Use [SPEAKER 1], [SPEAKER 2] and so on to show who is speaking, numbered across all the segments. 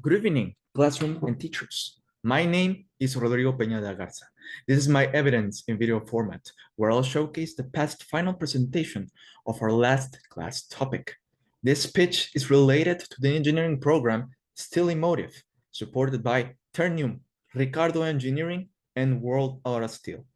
[SPEAKER 1] Good evening, classroom and teachers. My name is Rodrigo Peña de Garza. This is my evidence in video format, where I'll showcase the past final presentation of our last class topic. This pitch is related to the engineering program Steel Emotive, supported by Ternium, Ricardo Engineering, and World Aura Steel.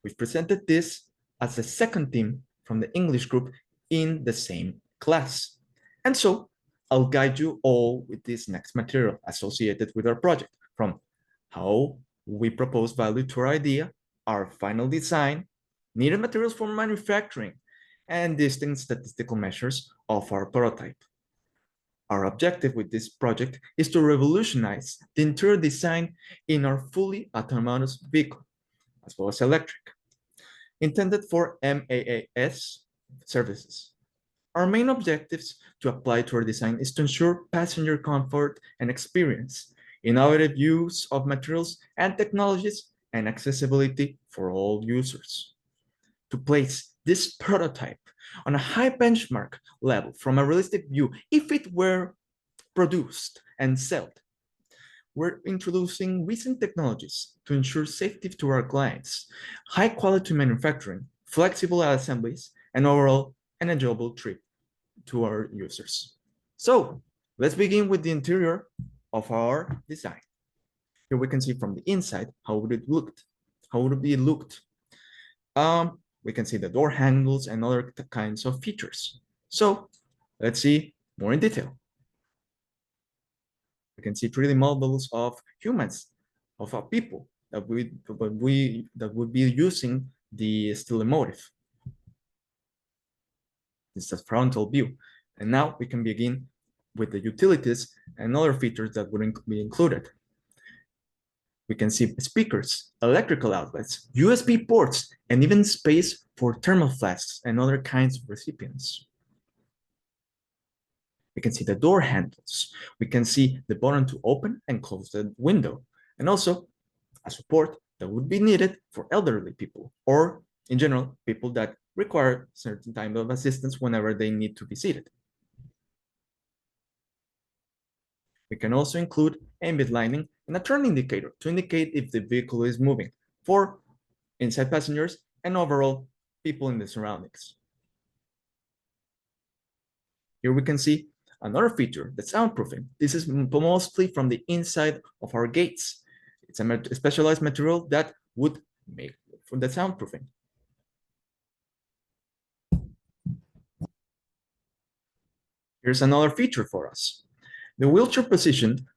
[SPEAKER 1] We've presented this as the second team from the English group in the same class. And so I'll guide you all with this next material associated with our project, from how we propose value to our idea, our final design, needed materials for manufacturing, and distinct statistical measures of our prototype. Our objective with this project is to revolutionize the interior design in our fully autonomous vehicle, as well as electric, intended for MaaS services. Our main objectives to apply to our design is to ensure passenger comfort and experience, innovative use of materials and technologies, and accessibility for all users. To place this prototype on a high benchmark level from a realistic view, if it were produced and sold, we're introducing recent technologies to ensure safety to our clients, high quality manufacturing, flexible assemblies, and overall an enjoyable trip to our users. So let's begin with the interior of our design. Here we can see from the inside how would it looked. How would it be looked? We can see the door handles and other kinds of features. So let's see more in detail. We can see 3D models of humans, of our people that would be using the Steel Emotive. This is a frontal view. And now we can begin with the utilities and other features that would be included. We can see speakers, electrical outlets, USB ports, and even space for thermal flasks and other kinds of recipients. We can see the door handles. We can see the button to open and close the window, and also a support that would be needed for elderly people, or in general, people that require certain type of assistance whenever they need to be seated. We can also include ambient lighting and a turn indicator to indicate if the vehicle is moving for inside passengers and overall people in the surroundings. Here we can see another feature, the soundproofing. This is mostly from the inside of our gates. It's a specialized material that would make for the soundproofing. Here's another feature for us. The wheelchair position,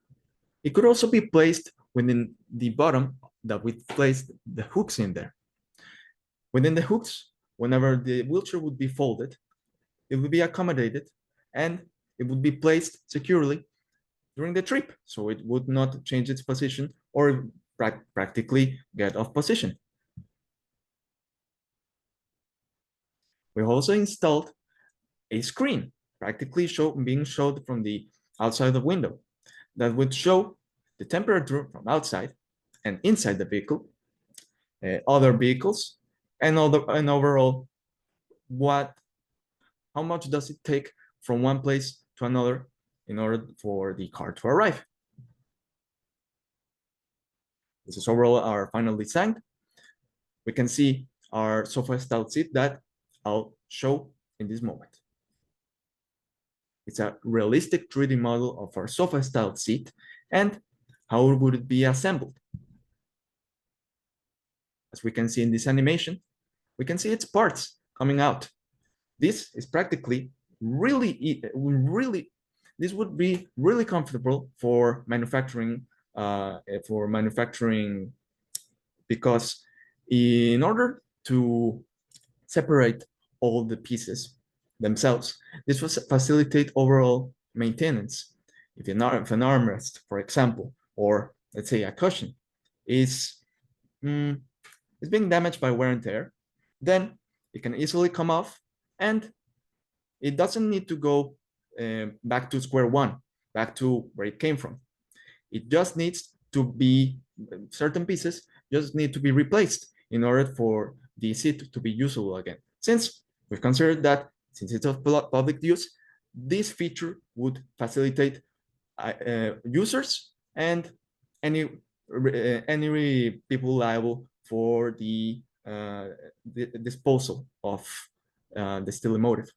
[SPEAKER 1] it could also be placed within the bottom that we placed the hooks in there. Within the hooks, whenever the wheelchair would be folded, it would be accommodated and it would be placed securely during the trip, so it would not change its position or practically get off position. We also installed a screen, practically being showed from the outside of the window, that would show the temperature from outside and inside the vehicle, other vehicles, and overall how much does it take from one place to another in order for the car to arrive. This is overall our final design. We can see our sofa style seat that I'll show in this moment. It's a realistic 3D model of our sofa style seat and how would it be assembled. As we can see in this animation, we can see its parts coming out. This is practically this would be really comfortable for manufacturing, because in order to separate all the pieces themselves, this will facilitate overall maintenance. If an armrest, for example, or let's say a cushion is being damaged by wear and tear, then it can easily come off and it doesn't need to go back to square one, back to where it came from. It just needs to be, certain pieces just need to be replaced in order for the seat to be usable again. Since we've considered that, since it's of public use, this feature would facilitate users and any people liable for the disposal of the steel motive.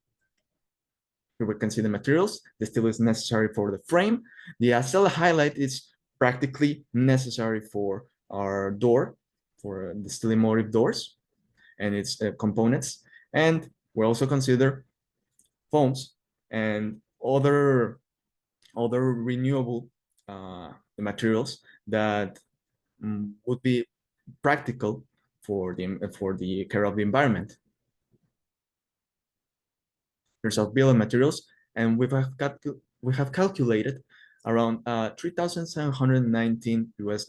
[SPEAKER 1] Here we can see the materials. The steel is necessary for the frame. The Acela highlight is practically necessary for our door, for the steel motive doors and its components. And we also consider foams and other renewable materials that would be practical for the care of the environment. Here's our bill of materials, and we have calculated around $3,719 US,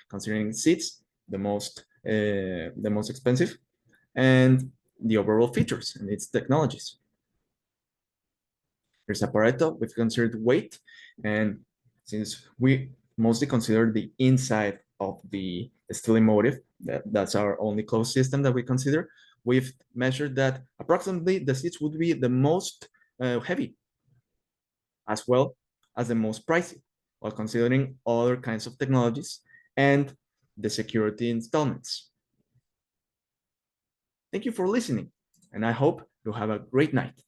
[SPEAKER 1] considering seats the most expensive, and the overall features and its technologies. Here's Pareto. We've considered weight, and since we mostly consider the inside of the steel motive, that's our only closed system that we consider, we've measured that approximately the seats would be the most heavy, as well as the most pricey, while considering other kinds of technologies and the security installments. Thank you for listening, and I hope you have a great night.